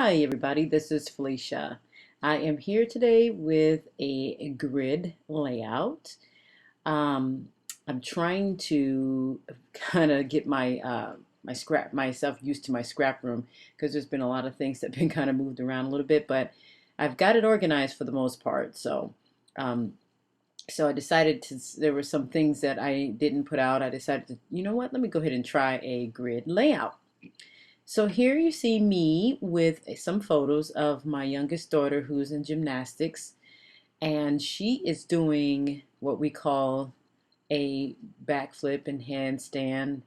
Hi everybody, this is Felicia. I am here today with a grid layout. Um, I'm trying to kind of get myself used to my scrap room because there's been a lot of things that have been kind of moved around a little bit, but I've got it organized for the most part. Um, so I decided there were some things that I didn't put out. I decided to, you know what, let me go ahead and try a grid layout. So here you see me with some photos of my youngest daughter who's in gymnastics, and she is doing what we call a backflip and handstand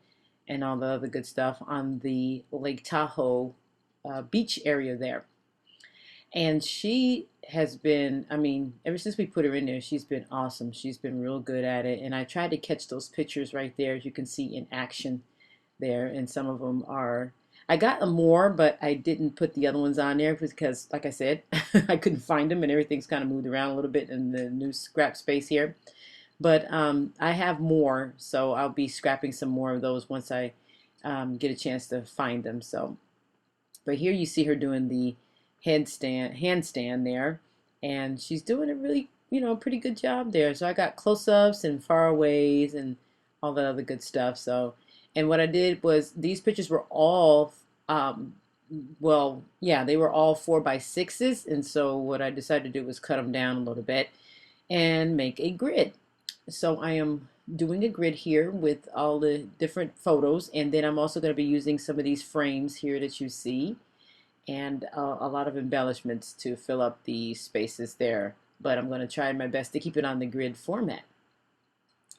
and all the other good stuff on the Lake Tahoe beach area there. And she has been, I mean, ever since we put her in there, she's been awesome. She's been real good at it. And I tried to catch those pictures right there, as you can see in action there, and some of them are. I got more, but I didn't put the other ones on there because, like I said, I couldn't find them, and everything's kind of moved around a little bit in the new scrap space here. But I have more, so I'll be scrapping some more of those once I get a chance to find them. So, but here you see her doing the handstand there, and she's doing a really, pretty good job there. So I got close-ups and faraways and all that other good stuff. So, and what I did was these pictures were all, well, yeah, they were all 4x6s, and so what I decided to do was cut them down a little bit and make a grid. So I am doing a grid here with all the different photos, and then I'm also going to be using some of these frames here that you see and a lot of embellishments to fill up the spaces there. But I'm going to try my best to keep it on the grid format.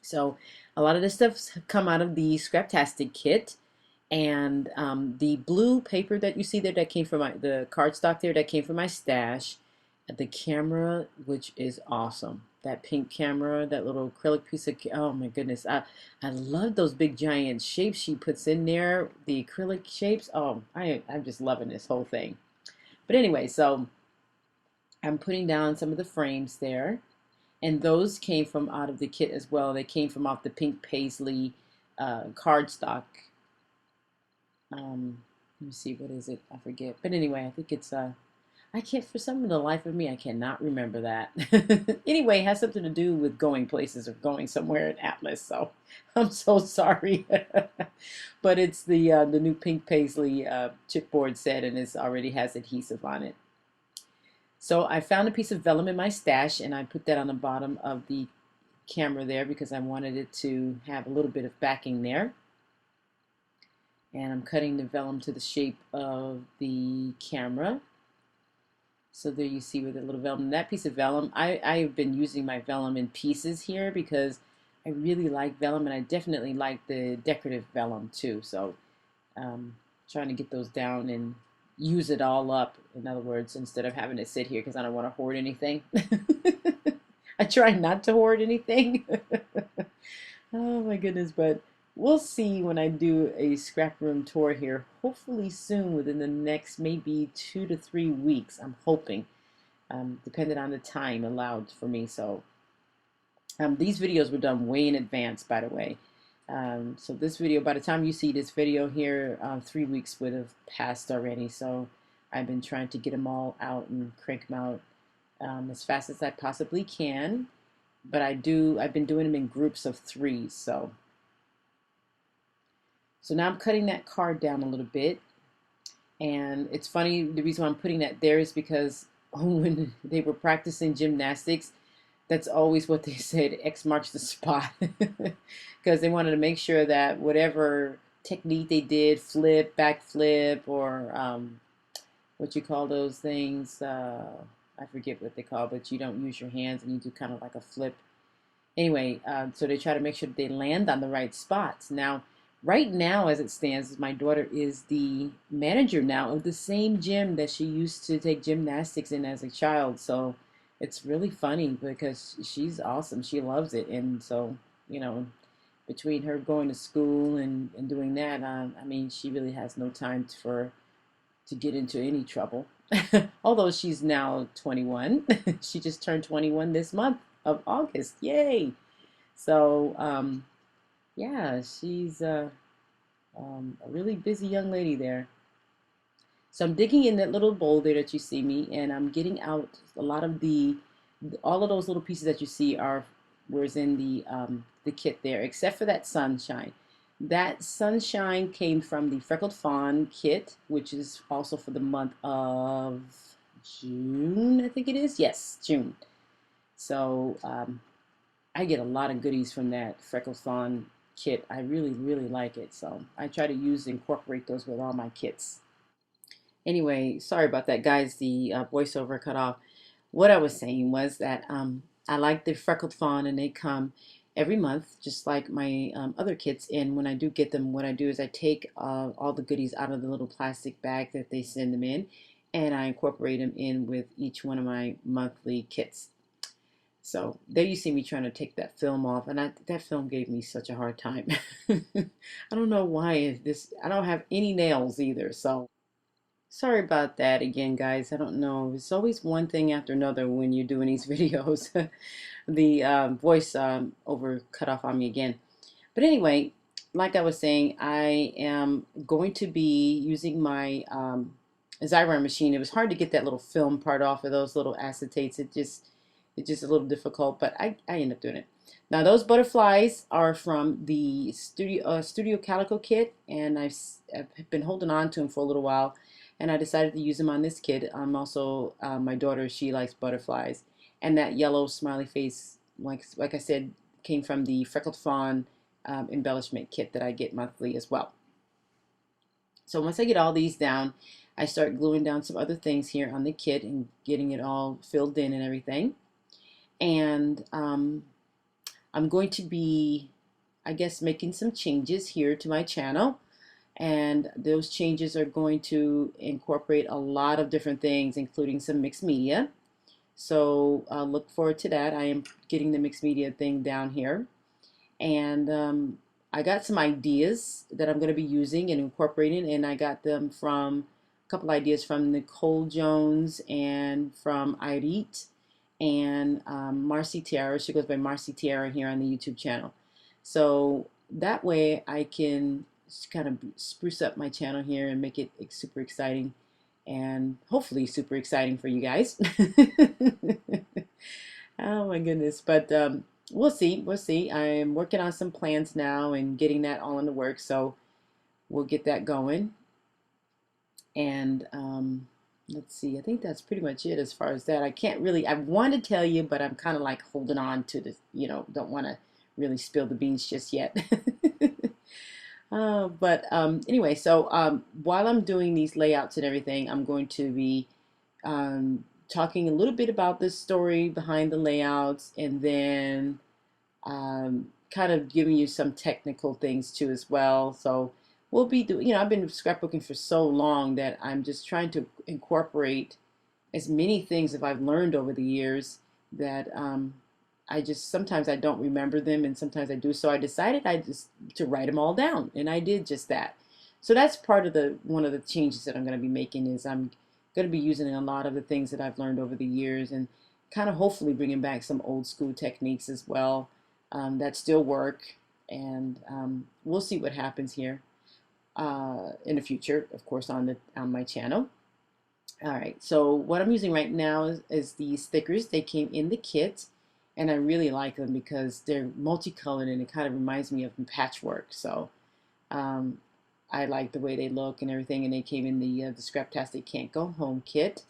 So a lot of this stuff's come out of the Scraptastic kit. And the blue paper that you see there that came from the cardstock there that came from my stash. The camera, which is awesome. That pink camera, that little acrylic piece of, oh my goodness. I love those big giant shapes she puts in there. The acrylic shapes. Oh, I'm just loving this whole thing. But anyway, so I'm putting down some of the frames there. And those came from out of the kit as well. They came from off the pink paisley cardstock. Let me see, what is it? I forget. But anyway, I think it's I can't, for some of the life of me, I cannot remember that. Anyway, it has something to do with going places or going somewhere in Atlas, so I'm so sorry. But it's the new pink paisley chipboard set, and it already has adhesive on it. So I found a piece of vellum in my stash, and I put that on the bottom of the camera there because I wanted it to have a little bit of backing there. And I'm cutting the vellum to the shape of the camera. So there you see with the little vellum. That piece of vellum, I've been using my vellum in pieces here because I really like vellum, and I definitely like the decorative vellum too. So trying to get those down and use it all up, in other words, instead of having to sit here because I don't want to hoard anything. I try not to hoard anything. Oh my goodness, but we'll see when I do a scrap room tour here, hopefully soon, within the next maybe 2 to 3 weeks, I'm hoping, depending on the time allowed for me. So these videos were done way in advance, by the way. So this video, by the time you see this video here, 3 weeks would have passed already. So I've been trying to get them all out and crank them out as fast as I possibly can. But I've been doing them in groups of 3, so now I'm cutting that card down a little bit. And it's funny, the reason why I'm putting that there is because when they were practicing gymnastics, that's always what they said, X marks the spot. Because they wanted to make sure that whatever technique they did, flip, back flip, or what you call those things, I forget what they call, but you don't use your hands and you do kind of like a flip. Anyway, so they try to make sure that they land on the right spots. Now, right now, as it stands, my daughter is the manager now of the same gym that she used to take gymnastics in as a child. So it's really funny because she's awesome. She loves it. And so, between her going to school and doing that, I mean, she really has no time to get into any trouble. Although she's now 21. She just turned 21 this month of August. Yay! So, yeah, she's a really busy young lady there. So I'm digging in that little bowl there that you see me, and I'm getting out a lot of all of those little pieces that you see are was in the kit there, except for that sunshine. That sunshine came from the Freckled Fawn kit, which is also for the month of June, I think it is. Yes, June. So I get a lot of goodies from that Freckled Fawn kit. I really, really like it. So I try to incorporate those with all my kits. Anyway, sorry about that, guys. The voiceover cut off. What I was saying was that I like the Freckled Fawn, and they come every month, just like my other kits. And when I do get them, what I do is I take all the goodies out of the little plastic bag that they send them in, and I incorporate them in with each one of my monthly kits. So there you see me trying to take that film off, and that film gave me such a hard time. I don't know why this. I don't have any nails either, so. Sorry about that again, guys. I don't know. It's always one thing after another when you're doing these videos. The voice over cut off on me again. But anyway, like I was saying, I am going to be using my Xyron machine. It was hard to get that little film part off of those little acetates. It's just a little difficult, but I end up doing it. Now those butterflies are from the Studio Calico kit, and I've been holding on to them for a little while, and I decided to use them on this kit. I'm also my daughter, she likes butterflies, and that yellow smiley face, like I said, came from the Freckled Fawn embellishment kit that I get monthly as well. So once I get all these down, I start gluing down some other things here on the kit and getting it all filled in and everything. And I'm going to be, I guess, making some changes here to my channel. And those changes are going to incorporate a lot of different things, including some mixed media. So look forward to that. I am getting the mixed media thing down here. And I got some ideas that I'm going to be using and incorporating, and I got them from a couple ideas from Nicole Jones and from Irit and Marcy Tiara. She goes by Marcy Tiara here on the YouTube channel. So that way I can kind of spruce up my channel here and make it super exciting and hopefully super exciting for you guys. Oh my goodness. But we'll see. We'll see. I'm working on some plans now and getting that all in the works. So we'll get that going. And let's see. I think that's pretty much it as far as that. I can't really, I want to tell you, but I'm kind of like holding on to the, don't want to really spill the beans just yet. But anyway, so while I'm doing these layouts and everything, I'm going to be talking a little bit about the story behind the layouts, and then kind of giving you some technical things too as well. So we'll be doing, I've been scrapbooking for so long that I'm just trying to incorporate as many things that I've learned over the years that I just sometimes I don't remember them and sometimes I do. So I decided to write them all down, and I did just that. So that's part of one of the changes that I'm going to be making is I'm going to be using a lot of the things that I've learned over the years and kind of hopefully bringing back some old school techniques as well that still work. And we'll see what happens here in the future, of course, on my channel. All right, so what I'm using right now is these stickers. They came in the kit, and I really like them because they're multicolored and it kind of reminds me of patchwork. So I like the way they look and everything, and they came in the Scraptastic Can't Go Home kit.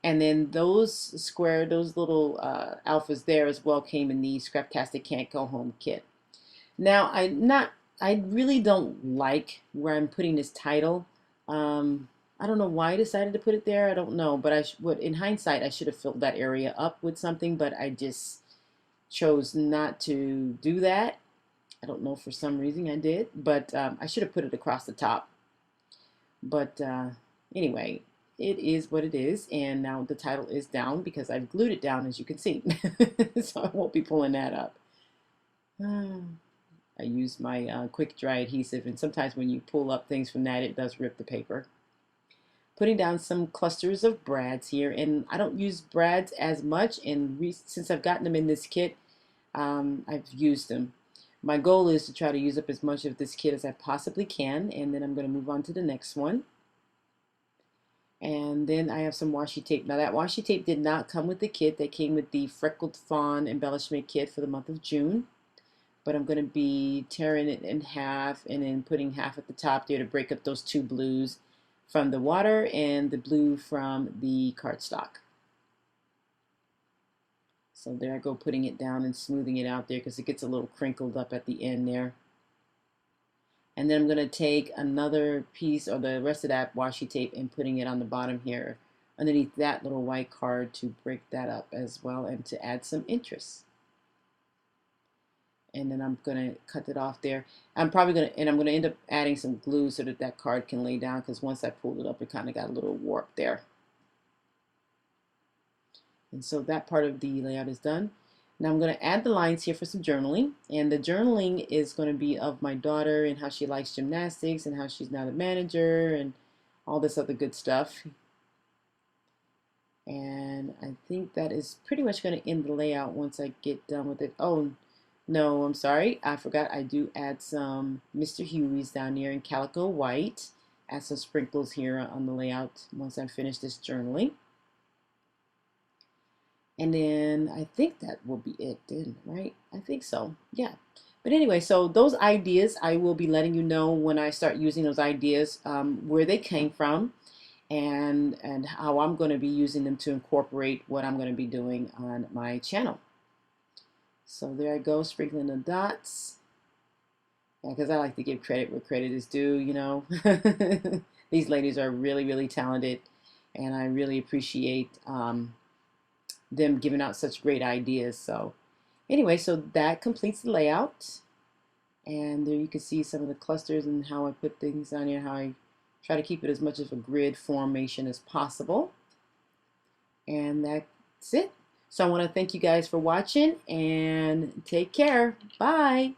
And then those little alphas there as well came in the Scraptastic Can't Go Home kit. Now, I really don't like where I'm putting this title. I don't know why I decided to put it there. I don't know, but in hindsight, I should have filled that area up with something, but I just chose not to do that. I don't know, for some reason I did, but I should have put it across the top. But anyway, it is what it is, and now the title is down because I've glued it down, as you can see. So I won't be pulling that up. I use my quick dry adhesive, and sometimes when you pull up things from that, it does rip the paper. Putting down some clusters of brads here, and I don't use brads as much, and since I've gotten them in this kit, I've used them. My goal is to try to use up as much of this kit as I possibly can, and then I'm going to move on to the next one. And then I have some washi tape. Now that washi tape did not come with the kit. That came with the Freckled Fawn embellishment kit for the month of June. But I'm going to be tearing it in half and then putting half at the top there to break up those two blues from the water and the blue from the cardstock. So there I go, putting it down and smoothing it out there because it gets a little crinkled up at the end there. And then I'm going to take another piece or the rest of that washi tape and putting it on the bottom here underneath that little white card to break that up as well and to add some interest. And then I'm going to cut it off there. I'm going to end up adding some glue so that that card can lay down because once I pulled it up it kind of got a little warped there. And so that part of the layout is done. Now I'm going to add the lines here for some journaling. And the journaling is going to be of my daughter and how she likes gymnastics and how she's now the manager and all this other good stuff. And I think that is pretty much going to end the layout once I get done with it. Oh, no, I'm sorry. I forgot I do add some Mr. Huey's down here in calico white. Add some sprinkles here on the layout once I finish this journaling. And then I think that will be it then, right? I think so, yeah. But anyway, so those ideas, I will be letting you know when I start using those ideas, where they came from and how I'm going to be using them to incorporate what I'm going to be doing on my channel. So there I go, sprinkling the dots. Yeah, because I like to give credit where credit is due, you know. These ladies are really, really talented, and I really appreciate them giving out such great ideas. So anyway, so that completes the layout. And there you can see some of the clusters and how I put things on here, how I try to keep it as much of a grid formation as possible. And that's it. So I want to thank you guys for watching and take care. Bye.